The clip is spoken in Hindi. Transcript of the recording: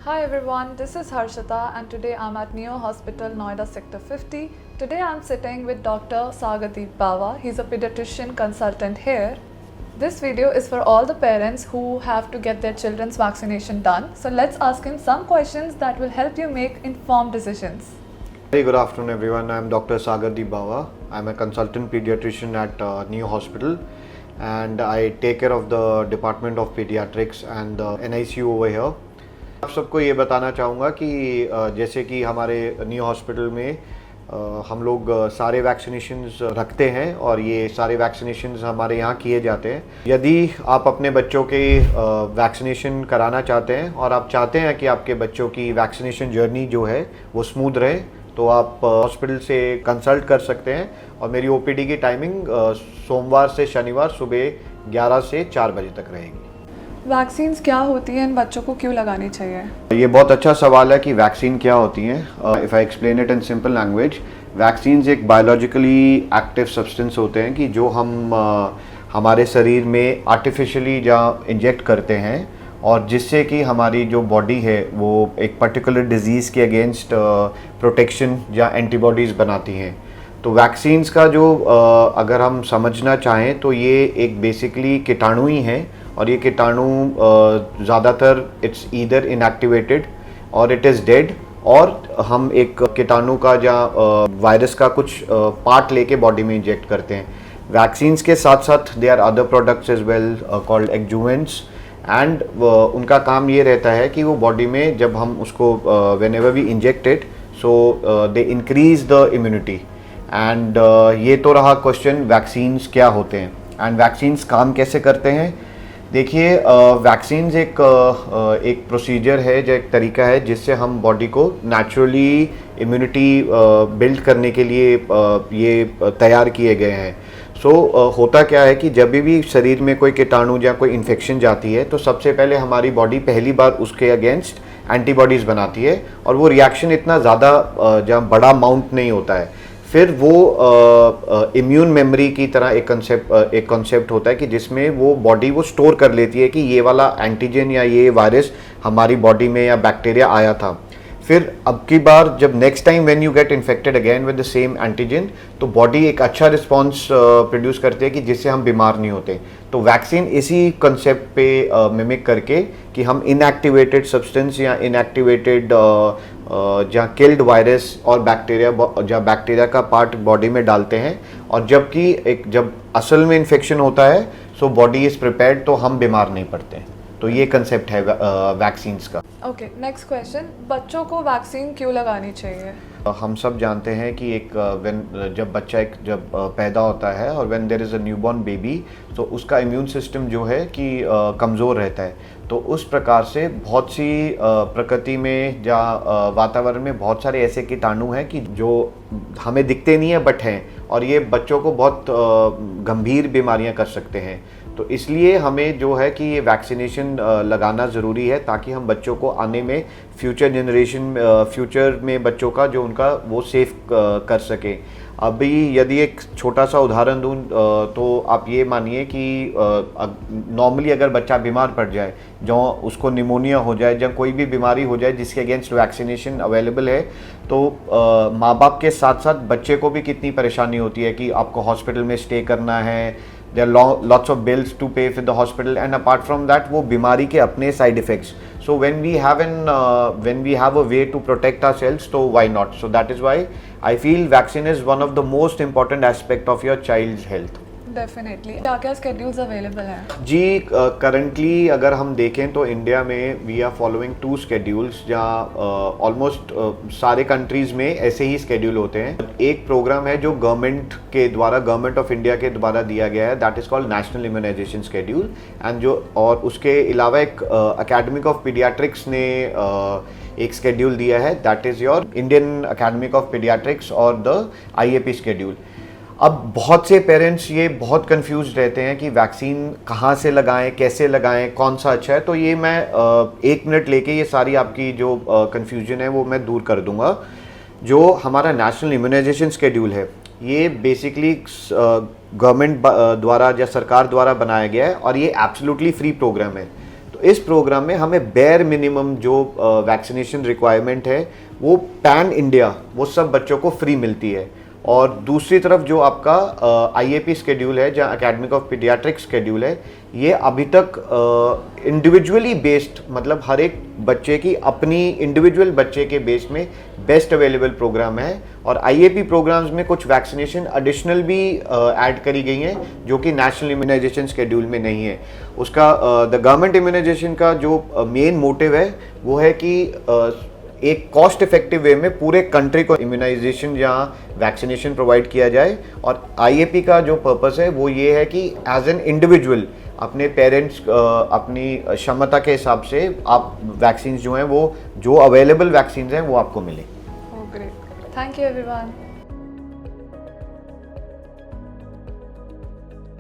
Hi everyone, this is Harshita and today I'm at Neo Hospital, Noida Sector 50. Today I'm sitting with Dr. Sagardeep Bawa. He's a pediatrician consultant here. This video is for all the parents who have to get their children's vaccination done. So let's ask him some questions that will help you make informed decisions. Very good afternoon everyone. I'm Dr. Sagardeep Bawa. I'm a consultant pediatrician at Neo Hospital and I take care of the Department of Pediatrics and the NICU over here. आप सबको ये बताना चाहूँगा कि जैसे कि हमारे न्यू हॉस्पिटल में हम लोग सारे वैक्सीनेशंस रखते हैं और ये सारे वैक्सीनेशंस हमारे यहाँ किए जाते हैं। यदि आप अपने बच्चों के वैक्सीनेशन कराना चाहते हैं और आप चाहते हैं कि आपके बच्चों की वैक्सीनेशन जर्नी जो है वो स्मूथ रहे, तो आप हॉस्पिटल से कंसल्ट कर सकते हैं और मेरी ओपीडी की टाइमिंग सोमवार से शनिवार सुबह 11 से 4 बजे तक रहेगी। वैक्सीन्स क्या होती हैं, इन बच्चों को क्यों लगानी चाहिए? ये बहुत अच्छा सवाल है कि वैक्सीन क्या होती हैं। If I explain it in simple language, vaccines एक बायोलॉजिकली एक्टिव सब्सटेंस होते हैं कि जो हम हमारे शरीर में आर्टिफिशियली जहाँ इंजेक्ट करते हैं और जिससे कि हमारी जो बॉडी है वो एक पर्टिकुलर डिजीज़ के अगेंस्ट प्रोटेक्शन या एंटीबॉडीज़ बनाती हैं। तो वैक्सीन्स का जो अगर हम समझना चाहें तो ये एक बेसिकली कीटाणु ही हैं और ये कीटाणु ज़्यादातर इट्स ईदर इनएक्टिवेटेड और इट इज़ डेड, और हम एक कीटाणु का या वायरस का कुछ पार्ट लेके बॉडी में इंजेक्ट करते हैं। वैक्सीन्स के साथ साथ they are other products as well called adjuvants and उनका काम ये रहता है कि वो बॉडी में जब हम उसको whenever we inject it so they increase the immunity. And ये तो रहा क्वेश्चन वैक्सीन्स क्या होते हैं एंड वैक्सीन्स काम कैसे करते हैं। देखिए, वैक्सीन्स एक प्रोसीजर है, जो एक तरीका है जिससे हम बॉडी को नेचुरली इम्यूनिटी बिल्ड करने के लिए ये तैयार किए गए हैं। होता क्या है कि जब भी शरीर में कोई कीटाणु या कोई इन्फेक्शन जाती है तो सबसे पहले हमारी बॉडी पहली बार उसके अगेंस्ट एंटीबॉडीज़ बनाती है और वो रिएक्शन इतना ज़्यादा जहाँ बड़ा अमाउंट नहीं होता है। फिर वो इम्यून मेमोरी की तरह एक कॉन्सेप्ट होता है कि जिसमें वो बॉडी वो स्टोर कर लेती है कि ये वाला एंटीजन या ये वायरस हमारी बॉडी में या बैक्टीरिया आया था। फिर अब की बार जब next time when you get infected again with the same antigen तो बॉडी एक अच्छा रिस्पॉन्स प्रोड्यूस करती है कि जिससे हम बीमार नहीं होते। तो वैक्सीन इसी कंसेप्ट पे मिमिक करके कि हम इनएक्टिवेटेड सब्सटेंस या इनएक्टिवेटेड जहाँ किल्ड वायरस और बैक्टीरिया का पार्ट बॉडी में डालते हैं, और जबकि जब असल में इन्फेक्शन होता है सो बॉडी इज़ प्रिपेयर्ड, तो हम बीमार नहीं पड़ते। तो ये कंसेप्ट है वैक्सीन्स का। ओके, नेक्स्ट क्वेश्चन, बच्चों को वैक्सीन क्यों लगानी चाहिए? हम सब जानते हैं कि जब बच्चा जब पैदा होता है और when there is a newborn baby तो उसका इम्यून सिस्टम जो है कि कमज़ोर रहता है। तो उस प्रकार से बहुत सी प्रकृति में या वातावरण में बहुत सारे ऐसे कीटाणु हैं कि जो हमें दिखते नहीं है बट हैं, और ये बच्चों को बहुत गंभीर बीमारियां कर सकते हैं। तो इसलिए हमें जो है कि ये वैक्सीनेशन लगाना ज़रूरी है ताकि हम बच्चों को आने में फ्यूचर में बच्चों का जो उनका वो सेफ कर सके। अभी यदि एक छोटा सा उदाहरण दूं तो आप ये मानिए कि नॉर्मली अगर बच्चा बीमार पड़ जाए, जो उसको निमोनिया हो जाए या कोई भी बीमारी हो जाए जिसके अगेंस्ट वैक्सीनेशन अवेलेबल है, तो माँ बाप के साथ साथ बच्चे को भी कितनी परेशानी होती है कि आपको हॉस्पिटल में स्टे करना है, there are lots of bills to pay for the hospital, and apart from that वो बीमारी के अपने side effects. So when we have a way to protect ourselves, so why not? So that is why I feel vaccine is one of the most important aspect of your child's health. Definitely. क्या क्या स्केड्यूल्स अवेलेबल हैं? जी, करंटली अगर हम देखें तो इंडिया में वी आर फॉलोइंग 2 स्केड्यूल्स, जहाँ ऑलमोस्ट सारे कंट्रीज़ में ऐसे ही स्केड्यूल होते हैं। एक प्रोग्राम है जो गवर्नमेंट ऑफ इंडिया के द्वारा दिया गया है, that is called national immunisation schedule, and और उसके अलावा एक अकेडमिक ऑफ पीडियाट्रिक्स ने एक स्केड्यूल दिया है, that is your Indian academic of paediatrics और द IAP स्केड्यूल। अब बहुत से पेरेंट्स ये बहुत कंफ्यूज रहते हैं कि वैक्सीन कहाँ से लगाएं, कैसे लगाएं, कौन सा अच्छा है। तो ये मैं 1 मिनट लेके ये सारी आपकी जो कंफ्यूजन है वो मैं दूर कर दूंगा। जो हमारा नेशनल इम्यूनाइजेशन स्केड्यूल है ये बेसिकली गवर्नमेंट द्वारा या सरकार द्वारा बनाया गया है और ये एब्सोल्युटली फ्री प्रोग्राम है। तो इस प्रोग्राम में हमें बेयर मिनिमम जो वैक्सीनेशन रिक्वायरमेंट है वो पैन इंडिया वो सब बच्चों को फ्री मिलती है। और दूसरी तरफ जो आपका आईएपी स्केड्यूल है, जहाँ एकेडमिक ऑफ पीडियाट्रिक्स स्केड्यूल है, ये अभी तक इंडिविजुअली बेस्ड, मतलब हर एक बच्चे की अपनी इंडिविजुअल बच्चे के बेस में बेस्ट अवेलेबल प्रोग्राम है। और आईएपी प्रोग्राम्स में कुछ वैक्सीनेशन एडिशनल भी ऐड करी गई हैं जो कि नेशनल इम्यूनाइजेशन स्केड्यूल में नहीं है। उसका द गवर्नमेंट इम्यूनाइजेशन का जो मेन मोटिव है वो है कि एक कॉस्ट इफेक्टिव वे में पूरे कंट्री को इम्यूनाइजेशन या वैक्सीनेशन प्रोवाइड किया जाए। और आईएपी का जो पर्पस है वो ये है कि एज एन इंडिविजुअल अपने पेरेंट्स अपनी क्षमता के हिसाब से आप वैक्सीन जो हैं वो जो अवेलेबल वैक्सीन हैं वो आपको मिले। Oh, great. Thank you, everyone.